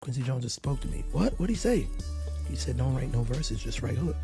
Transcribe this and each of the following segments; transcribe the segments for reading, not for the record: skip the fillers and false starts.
Quincy Jones just spoke to me. What? What'd he say? He said, don't write no verses, just write hook.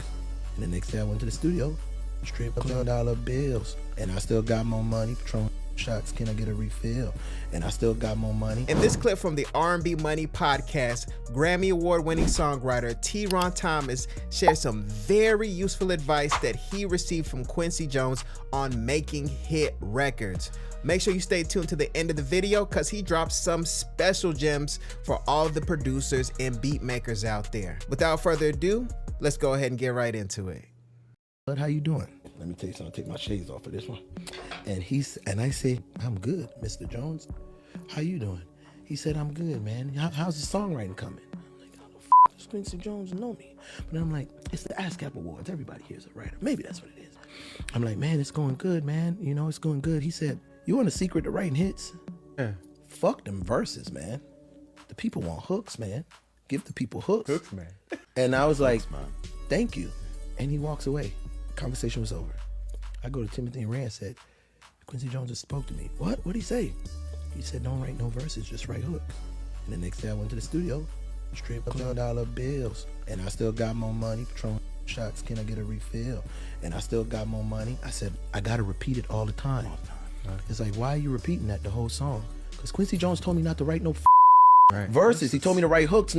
And the next day I went to the studio, straight $1 bills. And I still got more money, Patron shots, can I get a refill? And I still got more money. In this clip from the R&B Money podcast, Grammy award-winning songwriter Theron Thomas shares some very useful advice that he received from Quincy Jones on making hit records. Make sure you stay tuned to the end of the video because he drops some special gems for all the producers and beat makers out there. Without further ado, let's go ahead and get right into it. But how you doing? Let me tell you something. I'll take my shades off for this one. And I said, I'm good, Mr. Jones. How you doing? He said, I'm good, man. How's the songwriting coming? I'm like, how the f does Quincy Jones know me? But I'm like, it's the ASCAP Awards. Everybody here's a writer. Maybe that's what it is. I'm like, man, it's going good, man. You know, it's going good. He said, you want a secret to writing hits? Yeah. Fuck them verses, man. The people want hooks, man. Give the people hooks. Hooks, man. And I was like, thank you. And he walks away. Conversation was over. I go to Timothy and Ray and said, Quincy Jones just spoke to me. What? What'd he say? He said, don't write no verses, just write hook. And the next day I went to the studio, straight $1 bills. And I still got more money, Patron shots, can I get a refill? And I still got more money. I said, I gotta repeat it all the time. It's like, why are you repeating that the whole song? Because Quincy Jones told me not to write no verses. He told me to write hooks,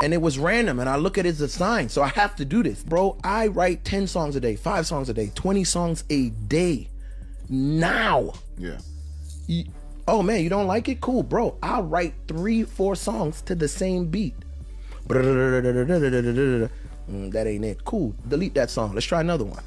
and it was random, and I look at it as a sign, so I have to do this. Bro, I write 10 songs a day, 5 songs a day, 20 songs a day. Now. Yeah. Oh man, you don't like it? Cool, bro. I'll write 3-4 songs to the same beat. That ain't it. Cool, delete that song. Let's try another one.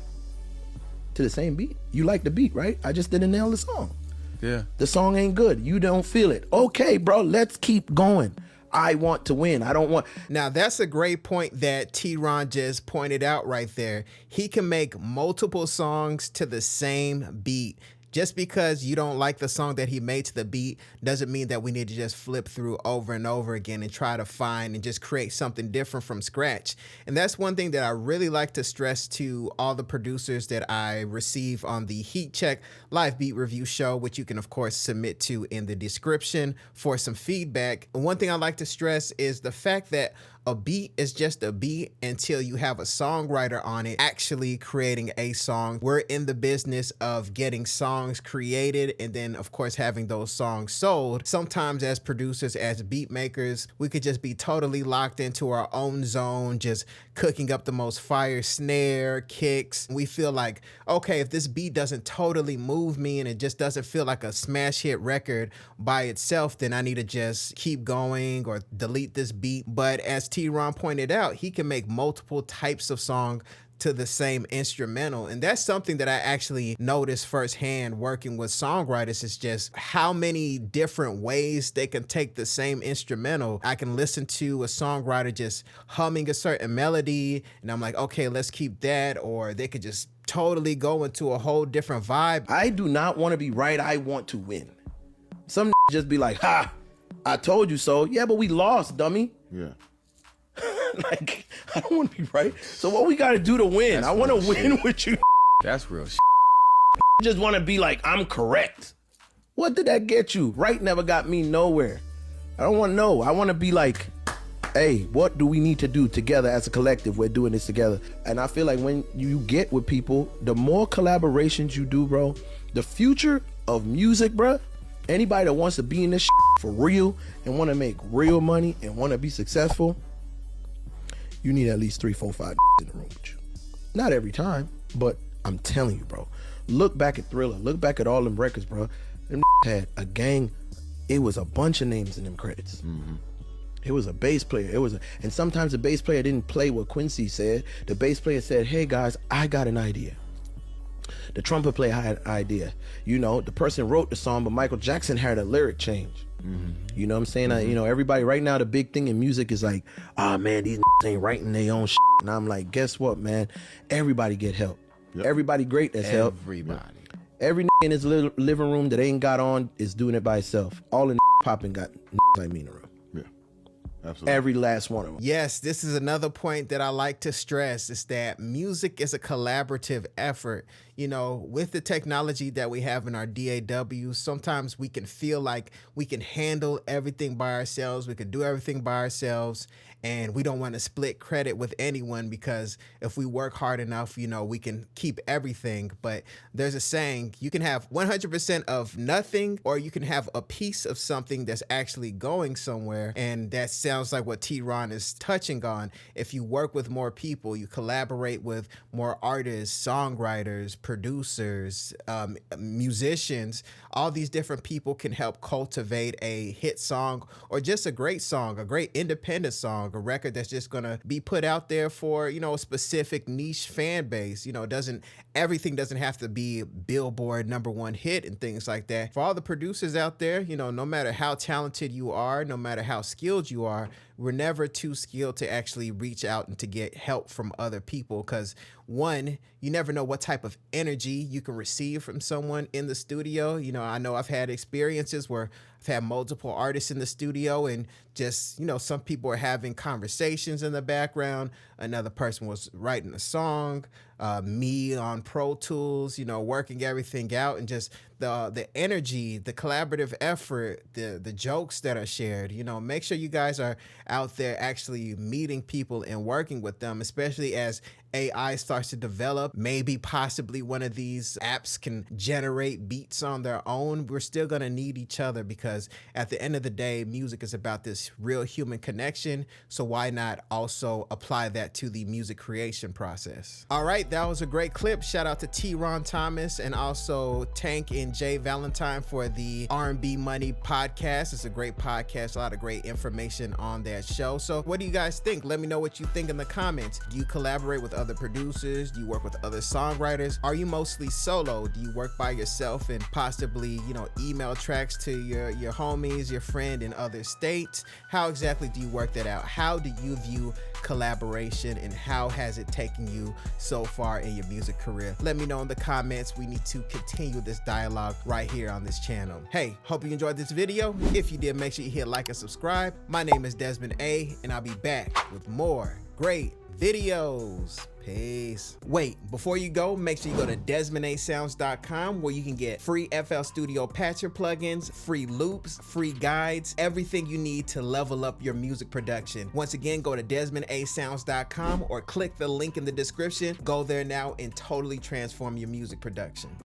To the same beat. You like the beat, right? I just didn't nail the song. Yeah. The song ain't good. You don't feel it. Okay, bro, let's keep going. I want to win. I don't want. Now, that's a great point that Theron just pointed out right there. He can make multiple songs to the same beat. Just because you don't like the song that he made to the beat doesn't mean that we need to just flip through over and over again and try to find and just create something different from scratch. And that's one thing that I really like to stress to all the producers that I receive on the Heat Check live beat review show, which you can of course submit to in the description for some feedback. And one thing I like to stress is the fact that a beat is just a beat until you have a songwriter on it actually creating a song. We're in the business of getting songs created and then of course having those songs sold. Sometimes as producers, as beat makers, we could just be totally locked into our own zone, just cooking up the most fire snare, kicks. We feel like, okay, if this beat doesn't totally move me and it just doesn't feel like a smash hit record by itself, then I need to just keep going or delete this beat. But as Theron pointed out, he can make multiple types of song to the same instrumental. And that's something that I actually noticed firsthand working with songwriters, is just how many different ways they can take the same instrumental. I can listen to a songwriter just humming a certain melody and I'm like, okay, let's keep that. Or they could just totally go into a whole different vibe. I do not want to be right. I want to win. Some just be like, ha, I told you so. Yeah, but we lost, dummy. Yeah. Like, I don't want to be right. So what we got to do to win? That's I want to win shit. with you. That's real shit. Just want to be like, I'm correct. What did that get you? Right never got me nowhere. I don't want to know. I want to be like, hey, what do we need to do together as a collective? We're doing this together. And I feel like when you get with people, the more collaborations you do, bro, the future of music, bro, anybody that wants to be in this for real and want to make real money and want to be successful, you need at least 3, 4, 5 in the room with you. Not every time, but I'm telling you, bro. Look back at Thriller. Look back at all them records, bro. Them had a gang. It was a bunch of names in them credits. Mm-hmm. It was a bass player. And sometimes the bass player didn't play what Quincy said. The bass player said, hey guys, I got an idea. The trumpet player had an idea. You know, the person wrote the song, but Michael Jackson had a lyric change. Mm-hmm. You know what I'm saying? Mm-hmm. You know, everybody right now, the big thing in music is like, oh man, these ain't writing their own shit. And I'm like, guess what, man? Everybody get help. Yep. Everybody great that's help. Everybody. Every in his living room that ain't got on is doing it by itself. All the popping got like me in the room. Absolutely. Every last one of them. Yes, this is another point that I like to stress, is that music is a collaborative effort. You know, with the technology that we have in our DAW, sometimes we can feel like we can handle everything by ourselves. We can do everything by ourselves. And we don't want to split credit with anyone, because if we work hard enough, you know, we can keep everything. But there's a saying, you can have 100% of nothing, or you can have a piece of something that's actually going somewhere. And that sounds like what Theron is touching on. If you work with more people, you collaborate with more artists, songwriters, producers, musicians, all these different people can help cultivate a hit song, or just a great song, a great independent song, a record that's just gonna be put out there for, you know, a specific niche fan base. You know, everything doesn't have to be Billboard #1 hit and things like that. For all the producers out there, you know, no matter how talented you are, no matter how skilled you are, we're never too skilled to actually reach out and to get help from other people, because one, you never know what type of energy you can receive from someone in the studio. You know I've had experiences where I've had multiple artists in the studio, and just, you know, some people are having conversations in the background. Another person was writing a song, me on Pro Tools, you know, working everything out, and just the energy, the collaborative effort, the jokes that are shared. You know, make sure you guys are out there actually meeting people and working with them, especially as AI starts to develop. Maybe possibly one of these apps can generate beats on their own. We're still gonna need each other, because at the end of the day, music is about this real human connection. So why not also apply that to the music creation process? All right, that was a great clip. Shout out to Theron Thomas, and also Tank and Jay Valentine for the R&B Money podcast. It's a great podcast, a lot of great information on that show. So what do you guys think? Let me know what you think in the comments. Do you collaborate with other producers? Do you work with other songwriters? Are you mostly solo? Do you work by yourself and possibly, you know, email tracks to your homies, your friend in other states? How exactly do you work that out? How do you view collaboration, and how has it taken you so far in your music career? Let me know in the comments. We need to continue this dialogue right here on this channel. Hey, hope you enjoyed this video. If you did, make sure you hit like and subscribe. My name is Desmond A, and I'll be back with more great videos. Peace. Wait, before you go, make sure you go to DesmondASounds.com, where you can get free FL Studio Patcher plugins, free loops, free guides, everything you need to level up your music production. Once again, go to DesmondASounds.com or click the link in the description. Go there now and totally transform your music production.